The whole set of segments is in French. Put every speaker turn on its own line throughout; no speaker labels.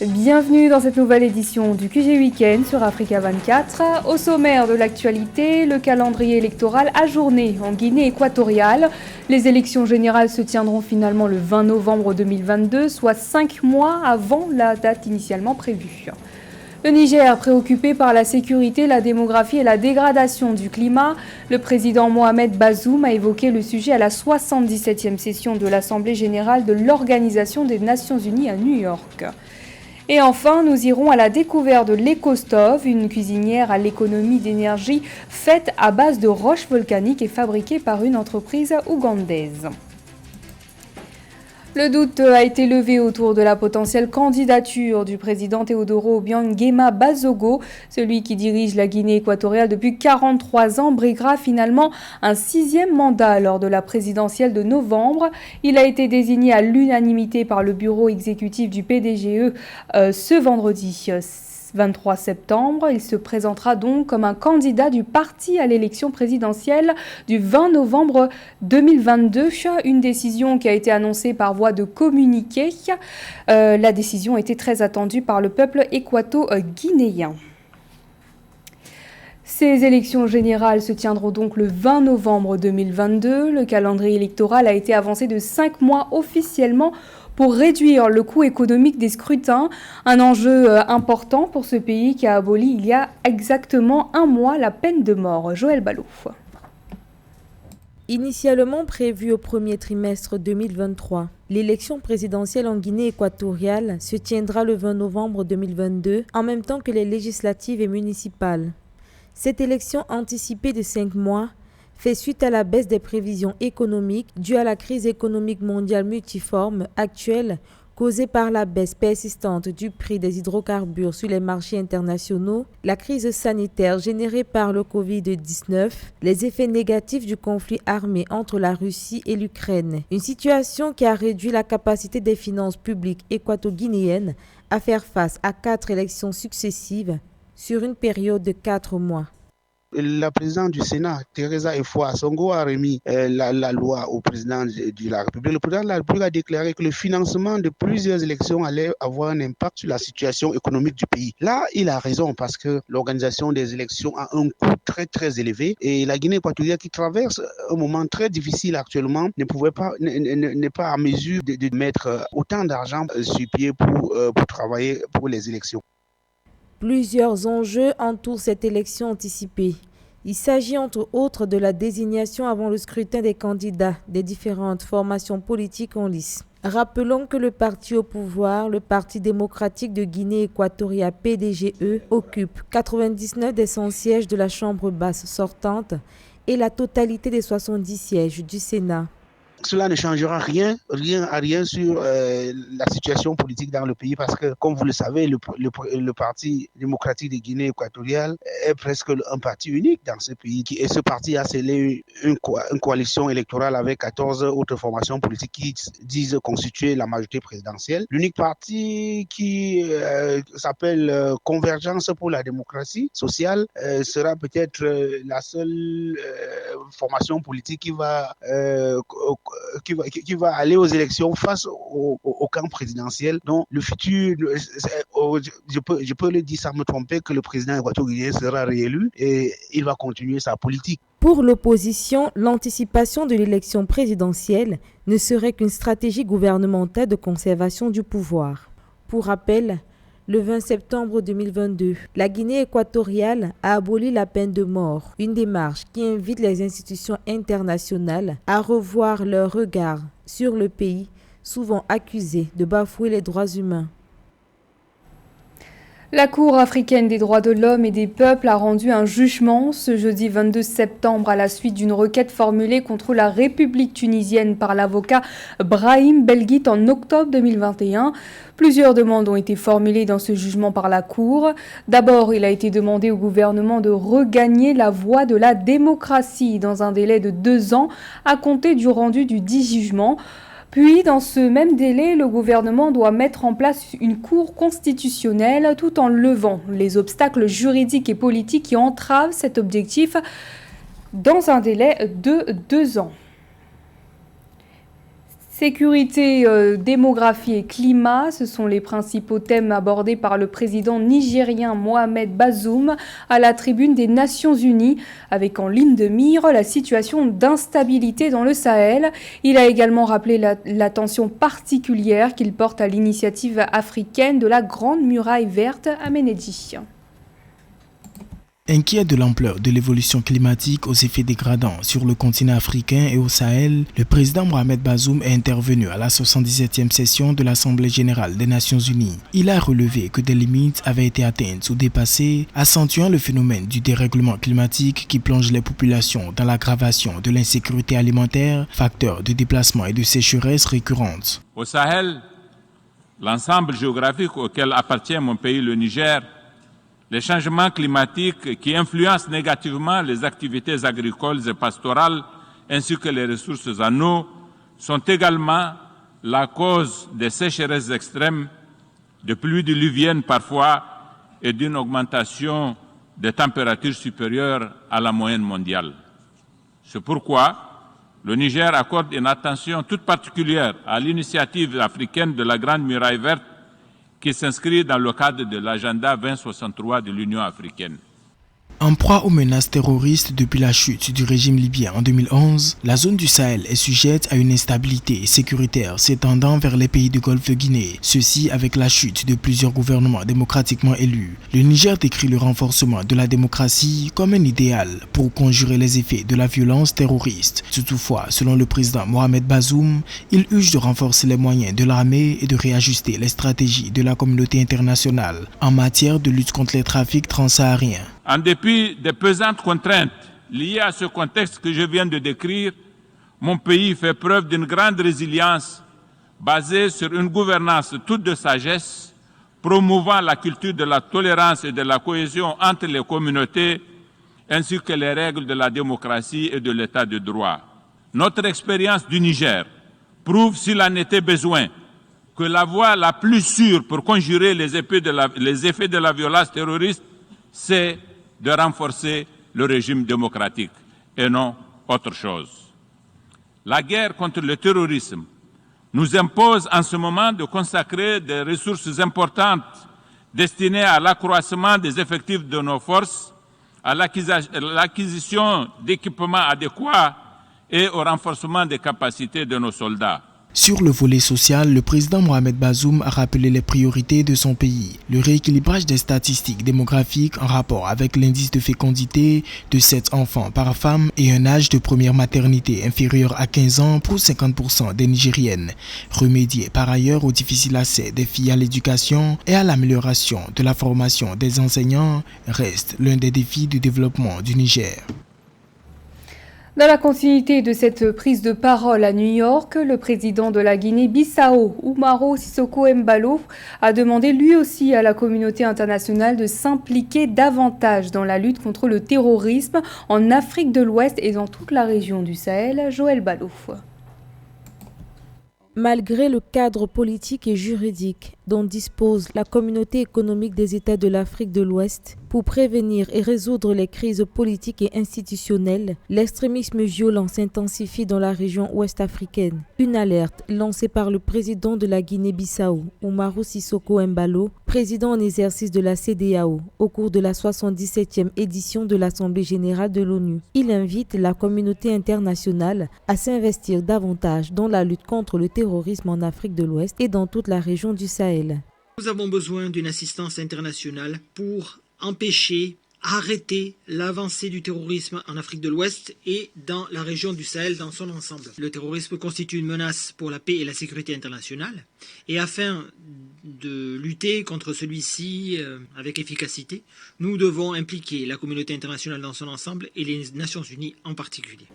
Bienvenue dans cette nouvelle édition du QG Week-end sur Africa 24. Au sommaire de l'actualité, le calendrier électoral ajourné en Guinée équatoriale. Les élections générales se tiendront finalement le 20 novembre 2022, soit 5 mois avant la date initialement prévue. Le Niger, préoccupé par la sécurité, la démographie et la dégradation du climat, le président Mohamed Bazoum a évoqué le sujet à la 77e session de l'Assemblée générale de l'Organisation des Nations Unies à New York. Et enfin, nous irons à la découverte de l'EcoStove, une cuisinière à l'économie d'énergie faite à base de roches volcaniques et fabriquée par une entreprise ougandaise. Le doute a été levé autour de la potentielle candidature du président Teodoro Obiang Nguema Bazogo. Celui qui dirige la Guinée équatoriale depuis 43 ans briguera finalement un 6e mandat lors de la présidentielle de novembre. Il a été désigné à l'unanimité par le bureau exécutif du PDGE ce vendredi 23 septembre. Il se présentera donc comme un candidat du parti à l'élection présidentielle du 20 novembre 2022. Une décision qui a été annoncée par voie de communiqué. La décision était très attendue par le peuple équato-guinéen. Ces élections générales se tiendront donc le 20 novembre 2022. Le calendrier électoral a été avancé de 5 mois officiellement pour réduire le coût économique des scrutins, un enjeu important pour ce pays qui a aboli il y a exactement un mois la peine de mort. Joël Ballot.
Initialement prévue au premier trimestre 2023, l'élection présidentielle en Guinée équatoriale se tiendra le 20 novembre 2022, en même temps que les législatives et municipales. Cette élection anticipée de 5 mois fait suite à la baisse des prévisions économiques due à la crise économique mondiale multiforme actuelle causée par la baisse persistante du prix des hydrocarbures sur les marchés internationaux, la crise sanitaire générée par le Covid-19, les effets négatifs du conflit armé entre la Russie et l'Ukraine. Une situation qui a réduit la capacité des finances publiques équato-guinéennes à faire face à 4 élections successives sur une période de 4 mois.
La présidente du Sénat, Teresa Effoua Songo, a remis la loi au président de la République. Le président de la République a déclaré que le financement de plusieurs élections allait avoir un impact sur la situation économique du pays. Là, il a raison parce que l'organisation des élections a un coût très très élevé et la Guinée équatoriale qui traverse un moment très difficile actuellement n'est pas à mesure de mettre autant d'argent sur pied pour travailler pour les élections.
Plusieurs enjeux entourent cette élection anticipée. Il s'agit entre autres de la désignation avant le scrutin des candidats des différentes formations politiques en lice. Rappelons que le parti au pouvoir, le Parti démocratique de Guinée équatoriale PDGE, occupe 99 des 100 sièges de la Chambre basse sortante et la totalité des 70 sièges du Sénat.
Cela ne changera rien sur la situation politique dans le pays parce que, comme vous le savez, le Parti démocratique de Guinée équatoriale est presque un parti unique dans ce pays. Et ce parti a scellé une coalition électorale avec 14 autres formations politiques qui disent constituer la majorité présidentielle. L'unique parti qui s'appelle Convergence pour la démocratie sociale sera peut-être la seule formation politique qui va aller aux élections face au camp présidentiel. Donc le futur, je peux le dire sans me tromper, que le président équatorien sera réélu et il va continuer sa politique.
Pour l'opposition, l'anticipation de l'élection présidentielle ne serait qu'une stratégie gouvernementale de conservation du pouvoir. Pour rappel, le 20 septembre 2022, la Guinée équatoriale a aboli la peine de mort, une démarche qui invite les institutions internationales à revoir leur regard sur le pays, souvent accusé de bafouer les droits humains.
La Cour africaine des droits de l'homme et des peuples a rendu un jugement ce jeudi 22 septembre à la suite d'une requête formulée contre la République tunisienne par l'avocat Brahim Belghit en octobre 2021. Plusieurs demandes ont été formulées dans ce jugement par la Cour. D'abord, il a été demandé au gouvernement de regagner la voie de la démocratie dans un délai de 2 ans à compter du rendu du dit jugement. Puis, dans ce même délai, le gouvernement doit mettre en place une cour constitutionnelle tout en levant les obstacles juridiques et politiques qui entravent cet objectif dans un délai de 2 ans. Sécurité, démographie et climat, ce sont les principaux thèmes abordés par le président nigérien Mohamed Bazoum à la tribune des Nations Unies, avec en ligne de mire la situation d'instabilité dans le Sahel. Il a également rappelé l'attention particulière qu'il porte à l'initiative africaine de la Grande Muraille Verte à Ménédi.
Inquiet de l'ampleur de l'évolution climatique aux effets dégradants sur le continent africain et au Sahel, le président Mohamed Bazoum est intervenu à la 77e session de l'Assemblée générale des Nations unies. Il a relevé que des limites avaient été atteintes ou dépassées, accentuant le phénomène du dérèglement climatique qui plonge les populations dans l'aggravation de l'insécurité alimentaire, facteur de déplacement et de sécheresse récurrentes.
Au Sahel, l'ensemble géographique auquel appartient mon pays, le Niger, les changements climatiques qui influencent négativement les activités agricoles et pastorales ainsi que les ressources en eau sont également la cause des sécheresses extrêmes, de pluies diluviennes parfois et d'une augmentation des températures supérieures à la moyenne mondiale. C'est pourquoi le Niger accorde une attention toute particulière à l'initiative africaine de la Grande Muraille Verte qui s'inscrit dans le cadre de l'agenda 2063 de l'Union africaine.
En proie aux menaces terroristes depuis la chute du régime libyen en 2011, la zone du Sahel est sujette à une instabilité sécuritaire s'étendant vers les pays du Golfe de Guinée, ceci avec la chute de plusieurs gouvernements démocratiquement élus. Le Niger décrit le renforcement de la démocratie comme un idéal pour conjurer les effets de la violence terroriste. Toutefois, selon le président Mohamed Bazoum, il urge de renforcer les moyens de l'armée et de réajuster les stratégies de la communauté internationale en matière de lutte contre les trafics transsahariens.
En dépit des pesantes contraintes liées à ce contexte que je viens de décrire, mon pays fait preuve d'une grande résilience basée sur une gouvernance toute de sagesse, promouvant la culture de la tolérance et de la cohésion entre les communautés, ainsi que les règles de la démocratie et de l'état de droit. Notre expérience du Niger prouve, s'il en était besoin, que la voie la plus sûre pour conjurer les effets de la violence terroriste, c'est de renforcer le régime démocratique et non autre chose. La guerre contre le terrorisme nous impose en ce moment de consacrer des ressources importantes destinées à l'accroissement des effectifs de nos forces, à l'acquisition d'équipements adéquats et au renforcement des capacités de nos soldats.
Sur le volet social, le président Mohamed Bazoum a rappelé les priorités de son pays. Le rééquilibrage des statistiques démographiques en rapport avec l'indice de fécondité de 7 enfants par femme et un âge de première maternité inférieur à 15 ans pour 50% des Nigériennes. Remédier par ailleurs au difficile accès des filles à l'éducation et à l'amélioration de la formation des enseignants reste l'un des défis du développement du Niger.
Dans la continuité de cette prise de parole à New York, le président de la Guinée-Bissau, Umaro Sissoco Embalo, a demandé lui aussi à la communauté internationale de s'impliquer davantage dans la lutte contre le terrorisme en Afrique de l'Ouest et dans toute la région du Sahel. Joël Balouf.
Malgré le cadre politique et juridique dont dispose la communauté économique des États de l'Afrique de l'Ouest pour prévenir et résoudre les crises politiques et institutionnelles, l'extrémisme violent s'intensifie dans la région ouest africaine. Une alerte lancée par le président de la Guinée-Bissau, Umaro Sissoco Embalo, président en exercice de la CEDEAO, au cours de la 77e édition de l'Assemblée générale de l'ONU. Il invite la communauté internationale à s'investir davantage dans la lutte contre le terrorisme en Afrique de l'Ouest et dans toute la région du Sahel.
Nous avons besoin d'une assistance internationale pour empêcher, arrêter l'avancée du terrorisme en Afrique de l'Ouest et dans la région du Sahel dans son ensemble. Le terrorisme constitue une menace pour la paix et la sécurité internationale et afin de lutter contre celui-ci avec efficacité, nous devons impliquer la communauté internationale dans son ensemble et les Nations Unies en particulier.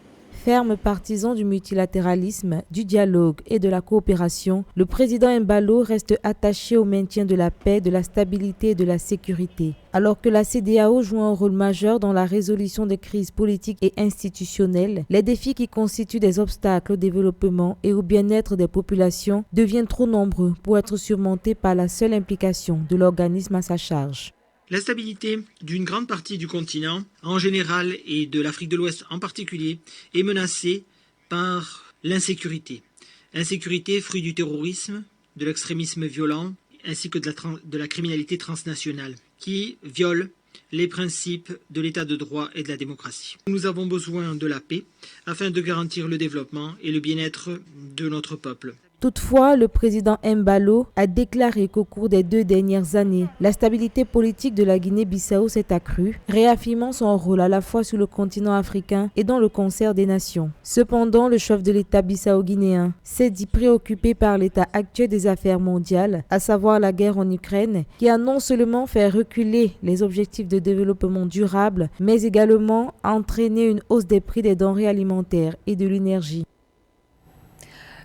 Ferme partisan du multilatéralisme, du dialogue et de la coopération, le président Embalo reste attaché au maintien de la paix, de la stabilité et de la sécurité. Alors que la CEDEAO joue un rôle majeur dans la résolution des crises politiques et institutionnelles, les défis qui constituent des obstacles au développement et au bien-être des populations deviennent trop nombreux pour être surmontés par la seule implication de l'organisme à sa charge.
La stabilité d'une grande partie du continent, en général, et de l'Afrique de l'Ouest en particulier, est menacée par l'insécurité. Insécurité, fruit du terrorisme, de l'extrémisme violent, ainsi que de la criminalité transnationale, qui viole les principes de l'état de droit et de la démocratie. Nous avons besoin de la paix afin de garantir le développement et le bien-être de notre peuple.
Toutefois, le président Embalo a déclaré qu'au cours des 2 dernières années, la stabilité politique de la Guinée-Bissau s'est accrue, réaffirmant son rôle à la fois sur le continent africain et dans le concert des nations. Cependant, le chef de l'État bissau-guinéen s'est dit préoccupé par l'état actuel des affaires mondiales, à savoir la guerre en Ukraine, qui a non seulement fait reculer les objectifs de développement durable, mais également entraîné une hausse des prix des denrées alimentaires et de l'énergie.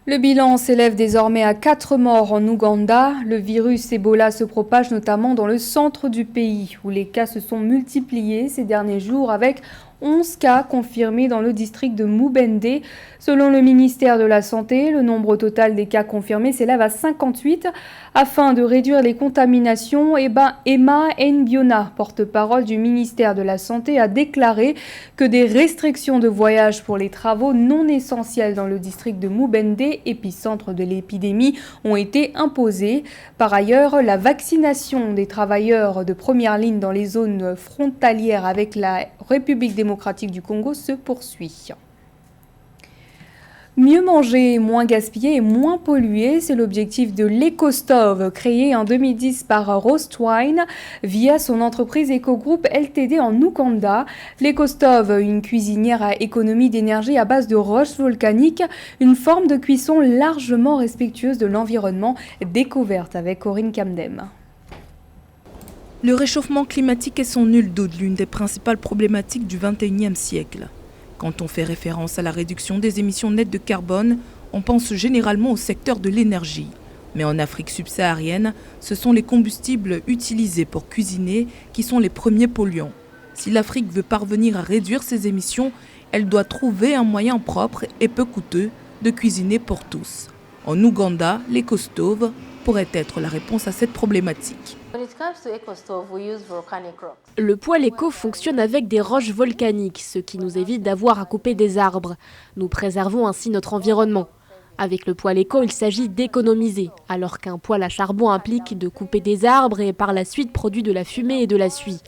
Le bilan s'élève désormais à 4 morts en Ouganda. Le virus Ebola se propage notamment dans le centre du pays, où les cas se sont multipliés ces derniers jours avec 11 cas confirmés dans le district de Mubende. Selon le ministère de la Santé, le nombre total des cas confirmés s'élève à 58. Afin de réduire les contaminations, Emma Nbiona, porte-parole du ministère de la Santé, a déclaré que des restrictions de voyage pour les travaux non essentiels dans le district de Mubende, épicentre de l'épidémie, ont été imposées. Par ailleurs, la vaccination des travailleurs de première ligne dans les zones frontalières avec la République démocratique du Congo se poursuit. Mieux manger, moins gaspiller et moins polluer, c'est l'objectif de l'EcoStove, créé en 2010 par Rose Twine via son entreprise EcoGroup Ltd en Ouganda. L'EcoStove, une cuisinière à économie d'énergie à base de roches volcaniques, une forme de cuisson largement respectueuse de l'environnement, découverte avec Corinne Camdem.
Le réchauffement climatique est sans nul doute l'une des principales problématiques du XXIe siècle. Quand on fait référence à la réduction des émissions nettes de carbone, on pense généralement au secteur de l'énergie. Mais en Afrique subsaharienne, ce sont les combustibles utilisés pour cuisiner qui sont les premiers polluants. Si l'Afrique veut parvenir à réduire ses émissions, elle doit trouver un moyen propre et peu coûteux de cuisiner pour tous. En Ouganda, l'EcoStove pourrait être la réponse à cette problématique.
Le poêle éco fonctionne avec des roches volcaniques, ce qui nous évite d'avoir à couper des arbres. Nous préservons ainsi notre environnement. Avec le poêle éco, il s'agit d'économiser, alors qu'un poêle à charbon implique de couper des arbres et par la suite produit de la fumée et de la suie.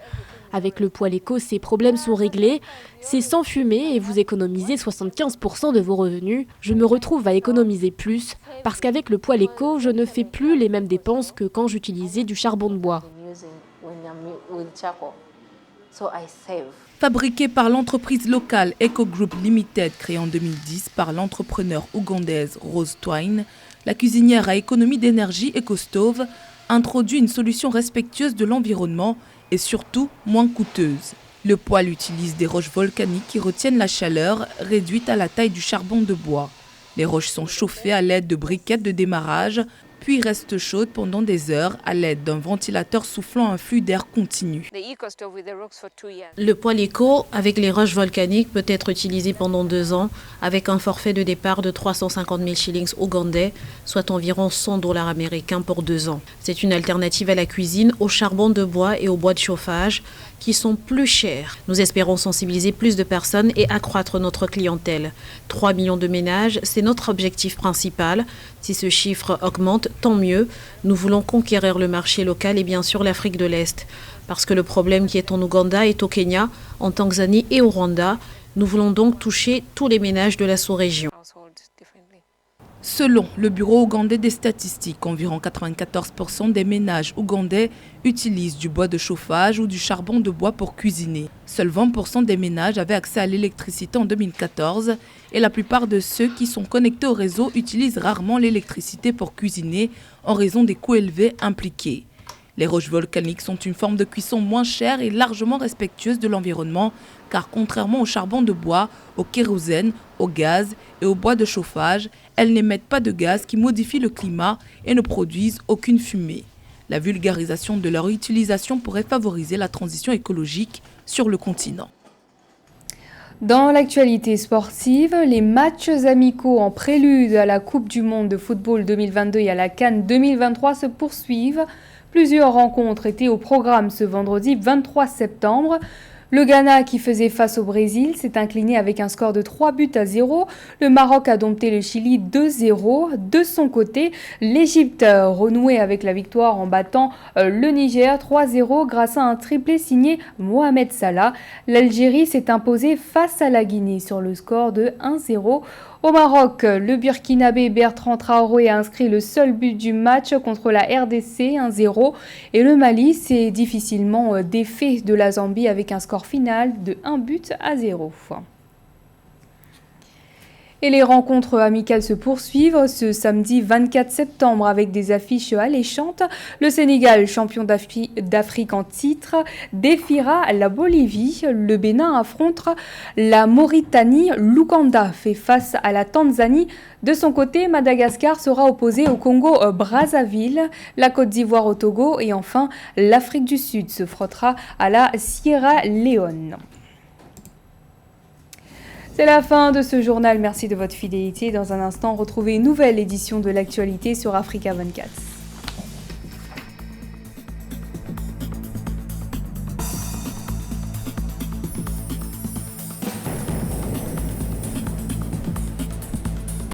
Avec le poêle éco, ces problèmes sont réglés. C'est sans fumée et vous économisez 75% de vos revenus. Je me retrouve à économiser plus parce qu'avec le poêle éco, je ne fais plus les mêmes dépenses que quand j'utilisais du charbon de bois.
Fabriquée par l'entreprise locale EcoGroup Limited, créée en 2010 par l'entrepreneur ougandaise Rose Twine, la cuisinière à économie d'énergie EcoStove introduit une solution respectueuse de l'environnement et surtout moins coûteuse. Le poêle utilise des roches volcaniques qui retiennent la chaleur réduite à la taille du charbon de bois. Les roches sont chauffées à l'aide de briquettes de démarrage, puis restent chaudes pendant des heures à l'aide d'un ventilateur soufflant un flux d'air continu.
Le poêle éco avec les roches volcaniques peut être utilisé pendant 2 ans avec un forfait de départ de 350 000 shillings ougandais, soit environ 100 $ américains pour 2 ans. C'est une alternative à la cuisine, au charbon de bois et au bois de chauffage qui sont plus chers. Nous espérons sensibiliser plus de personnes et accroître notre clientèle. 3 millions de ménages, c'est notre objectif principal. Si ce chiffre augmente, tant mieux. Nous voulons conquérir le marché local et bien sûr l'Afrique de l'Est. Parce que le problème qui est en Ouganda est au Kenya, en Tanzanie et au Rwanda. Nous voulons donc toucher tous les ménages de la sous-région.
Selon le Bureau ougandais des statistiques, environ 94% des ménages ougandais utilisent du bois de chauffage ou du charbon de bois pour cuisiner. Seuls 20% des ménages avaient accès à l'électricité en 2014 et la plupart de ceux qui sont connectés au réseau utilisent rarement l'électricité pour cuisiner en raison des coûts élevés impliqués. Les roches volcaniques sont une forme de cuisson moins chère et largement respectueuse de l'environnement car contrairement au charbon de bois, au kérosène, au gaz et au bois de chauffage, elles n'émettent pas de gaz qui modifient le climat et ne produisent aucune fumée. La vulgarisation de leur utilisation pourrait favoriser la transition écologique sur le continent.
Dans l'actualité sportive, les matchs amicaux en prélude à la Coupe du Monde de football 2022 et à la CAN 2023 se poursuivent. Plusieurs rencontres étaient au programme ce vendredi 23 septembre. Le Ghana, qui faisait face au Brésil, s'est incliné avec un score de 3-0. Le Maroc a dompté le Chili 2-0. De son côté, l'Égypte renouait avec la victoire en battant le Niger 3-0 grâce à un triplé signé Mohamed Salah. L'Algérie s'est imposée face à la Guinée sur le score de 1-0. Au Maroc, le Burkinabé Bertrand Traoré a inscrit le seul but du match contre la RDC 1-0 et le Mali s'est difficilement défait de la Zambie avec un score final de 1-0. Et les rencontres amicales se poursuivent ce samedi 24 septembre avec des affiches alléchantes. Le Sénégal, champion d'Afrique en titre, défiera la Bolivie. Le Bénin affronte la Mauritanie. L'Ouganda fait face à la Tanzanie. De son côté, Madagascar sera opposé au Congo-Brazzaville, la Côte d'Ivoire au Togo et enfin l'Afrique du Sud se frottera à la Sierra Leone. C'est la fin de ce journal. Merci de votre fidélité. Dans un instant, retrouvez une nouvelle édition de l'actualité sur Africa 24.